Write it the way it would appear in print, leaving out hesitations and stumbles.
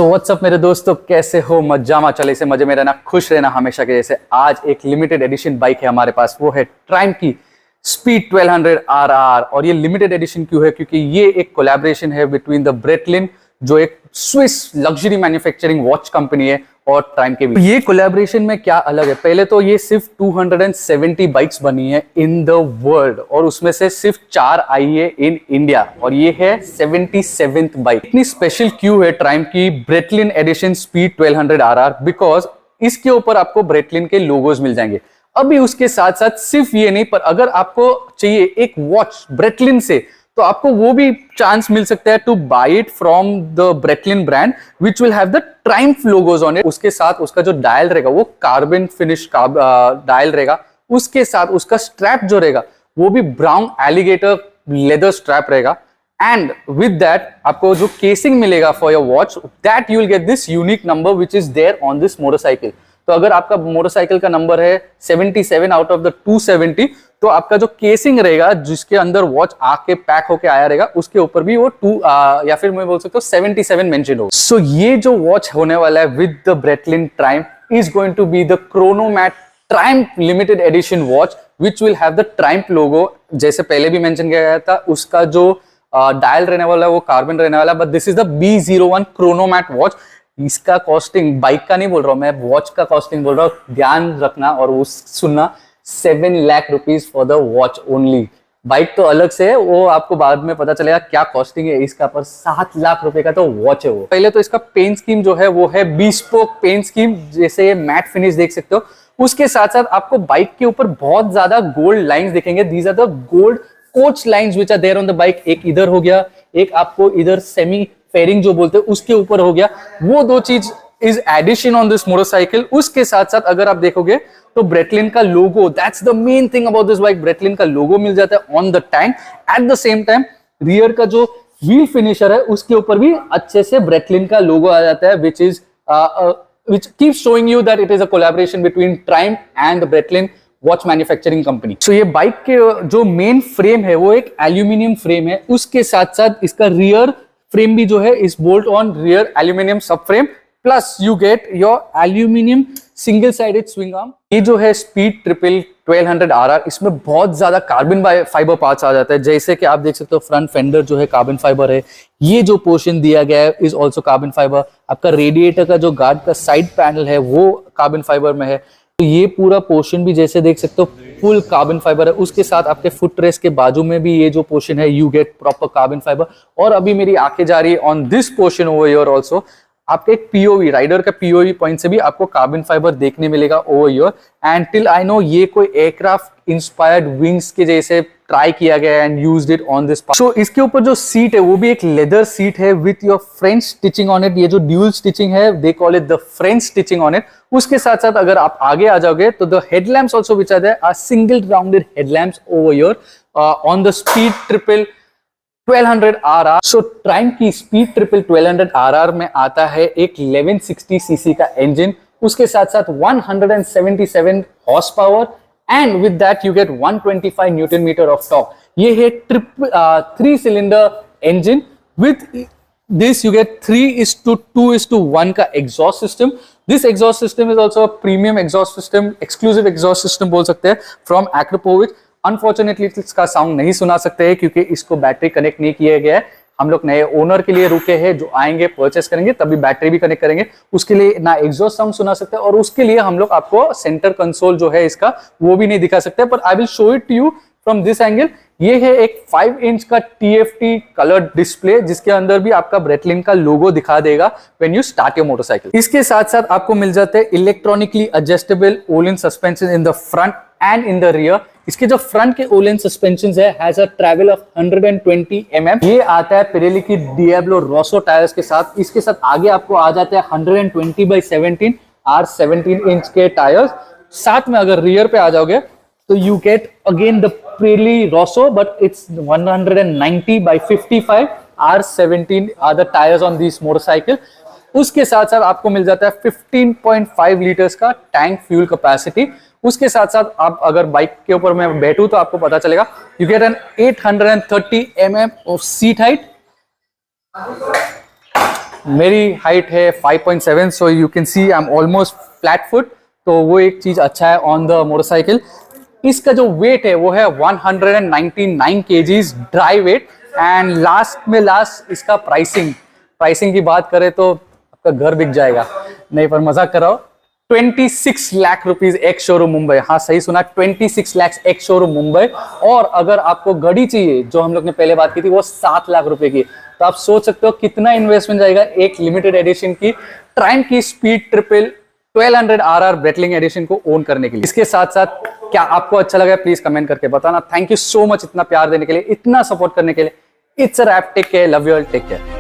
So what's up मेरे दोस्तों, कैसे हो? मजामा चले से मजे में रहना, खुश रहना हमेशा के जैसे। आज एक लिमिटेड एडिशन बाइक है हमारे पास, वो है ट्राइम्फ की स्पीड 1200 RR। और ये लिमिटेड एडिशन क्यों है? क्योंकि ये एक कोलैबोरेशन है बिटवीन द ब्रेटलिन, जो एक Swiss luxury manufacturing watch company है, और ट्राइम्फ के बीच। ये कोलैबोरेशन में क्या अलग है? पहले तो ये सिर्फ 270 बाइक्स बनी है इन द वर्ल्ड, और उसमें से सिर्फ 4 आई है इन इंडिया, और ये है 77th बाइक। इतनी स्पेशल क्यों है ट्राइम्फ की ब्रेटलिन एडिशन स्पीड 1200 RR? बिकॉज इसके ऊपर आपको ब्रेटलिन के लोगोज मिल जाएंगे। अभी उसके साथ साथ सिर्फ ये नहीं, पर अगर आपको चाहिए एक वॉच ब्रेटलिन से, तो आपको वो भी चांस मिल सकता है to buy it from the Breitling brand, which will have the Triumph logos on it. उसके साथ उसका जो डायल रहेगा वो कार्बन फिनिश डायल रहेगा। उसके साथ उसका स्ट्रैप जो रहेगा वो भी ब्राउन एलिगेटर लेदर स्ट्रैप रहेगा। एंड विद दैट आपको जो केसिंग मिलेगा for your watch, that you will get this unique number which is there on this motorcycle. तो अगर आपका मोटरसाइकिल का नंबर है 77 आउट ऑफ द 270, तो आपका जो केसिंग रहेगा जिसके अंदर वॉच आके पैक होके आया रहेगा, उसके ऊपर भी वो 2 या फिर मैं बोल सकता हूँ 77 मेंशन होगा। सो ये जो वॉच होने वाला है with the Breitling Triumph is going to be the Chronomat Triumph limited edition watch, which will have the Triumph logo. जैसे पहले भी मेंशन किया गया था, उसका जो डायल रहने वाला है वो कार्बन रहने वाला है, but this is the B01 Chronomat watch. इसका कॉस्टिंग, बाइक का नहीं बोल रहा हूं मैं, वॉच का कॉस्टिंग बोल रहा हूं, ध्यान रखना और वो सुनना, 7 lakh rupees for the watch only. Bike तो अलग से है, वो आपको बाद में पता चलेगा क्या कॉस्टिंग है इसका, पर 7 लाख रुपए का तो वॉच है वो। पहले तो इसका पेंट स्कीम जो है वो है bespoke पेंट स्कीम, जैसे ये मैट फिनिश देख सकते हो। उसके साथ साथ आपको बाइक के ऊपर बहुत ज्यादा गोल्ड लाइंस दिखेंगे। These are the gold coach lines which are there on the bike. एक इधर हो गया, एक आपको इधर सेमी फेयरिंग जो बोलते हैं उसके ऊपर हो गया। वो 2 चीज is edition on this motorcycle. उसके साथ साथ अगर आप देखोगे तो ब्रेटलिन का logo, that's the main thing about this bike, Breitling का लोगो मिल जाता है on the tank. At the same time rear का जो व्हील फिनिशर है उसके ऊपर भी अच्छे से ब्रेटलिन का लोगो आ जाता है, which keeps showing you that it is a collaboration between Triumph and the Breitling watch manufacturing company. So ये बाइक के जो मेन फ्रेम है वो एक एल्यूमिनियम फ्रेम है। उसके साथ साथ इसका रियर फ्रेम भी जो है इस बोल्ट ऑन रियर एल्यूमिनियम सब frame, plus you get your aluminium single sided swing arm. ये जो है स्पीड 1200 RR, इसमें बहुत ज्यादा कार्बन फाइबर पार्ट्स आ जाता है। जैसे कि आप देख सकते हो फ्रंट फेंडर जो है कार्बन फाइबर है, ये जो पोर्शन दिया गया है इज ऑल्सो कार्बन फाइबर। आपका रेडिएटर का जो गार्ड का साइड पैनल है वो कार्बन फाइबर में है। तो ये पूरा पोर्शन भी जैसे देख सकते हो फुल कार्बन फाइबर है। उसके साथ आपके फुट रेस्ट के बाजू में भी ये जो पोर्शन है you get proper carbon fibre. और अभी मेरी आंखें जा रही है on this portion over here also, आपके एक पीओवी राइडर का पीओवी पॉइंट से भी आपको कार्बन फाइबर देखने मिलेगा over here. And till I know ये कोई एयरक्राफ्ट इंस्पायर्ड विंग्स के जैसे ट्राई किया गया है and used it on this part. So इसके ऊपर जो सीट है वो भी एक लेदर सीट है with your French stitching on it. ये जो ड्यूल स्टिचिंग है, they call it the French stitching on it. उसके साथ साथ अगर आप आगे आ जाओगे तो the headlamps also which are there are single rounded headlamps over here on the speed 1200 RR। So Triumph की स्पीड 1200 RR में आता है एक 1160 सीसी का इंजन, उसके साथ साथ 177 horse power, and with that you get 125 newton metre of torque. ये है 3 cylinder engine. With this you get 3:2:1 का exhaust system. This exhaust system is also premium exhaust system, exclusive exhaust system बोल सकते हैं from Akrapovic। Unfortunately इसका sound नहीं सुना सकते हैं क्योंकि इसको बैटरी कनेक्ट नहीं किया गया है। हम लोग नए ओनर के लिए रुके हैं, जो आएंगे परचेस करेंगे तभी बैटरी भी कनेक्ट करेंगे। उसके लिए ना एग्जॉस्ट साउंड सुना सकते हैं, और उसके लिए हम लोग आपको सेंटर कंसोल जो है इसका वो भी नहीं दिखा सकते। पर I will show it to you from this angle. ये है एक 5 इंच का TFT कलर्ड डिस्प्ले, जिसके अंदर भी आपका ब्रेटलिन का लोगो दिखा देगा when you start your motorcycle. इसके साथ साथ आपको मिल जाते हैं electronically adjustable Olin suspension in the front and in the rear. इसके जो फ्रंट के ओलिन सस्पेंशन है has a travel of 120 mm। ये आता है पिरेली की डियाब्लो रोसो टायर्स के साथ। इसके साथ आगे आपको आ जाते हैं 120/17 R17 इंच के टायर्स। साथ में अगर रियर पे आ जाओगे तो you get again the Pirelli Rosso, but it's 190/55 R17 are the tyres on this motorcycle. उसके साथ साथ आपको मिल जाता है 15.5 लीटर्स का टैंक फ्यूल कैपेसिटी। उसके साथ साथ आप अगर बाइक के ऊपर मैं बैठूं तो आपको पता चलेगा you get an 830 mm of seat height, मेरी हाइट है 5.7, so you can see I am almost flat foot, तो वो एक चीज अच्छा है ऑन द मोटरसाइकिल। इसका जो वेट है वो है 199 kgs dry weight. And last में लास्ट इसका प्राइसिंग की बात करें तो आपका घर बिक जाएगा, नहीं पर मजाक कर रहा हूं। 26 लाख रुपीज एक शोरूम मुंबई, हाँ सही सुना, 26 लाख एक शोरूम मुंबई। और अगर आपको गाड़ी चाहिए जो हम लोग ने पहले बात की थी वो 7 लाख रुपए की, तो आप सोच सकते हो कितना इन्वेस्टमेंट जाएगा एक लिमिटेड एडिशन की ट्रायम्फ की स्पीड ट्रिपल 1200 RR ब्रेटलिंग एडिशन को ओन करने के लिए। इसके साथ साथ क्या आपको अच्छा लगा प्लीज कमेंट करके बताना। थैंक यू सो मच इतना प्यार देने के लिए, इतना सपोर्ट करने के लिए। It's a wrap, take care, love you all, take care.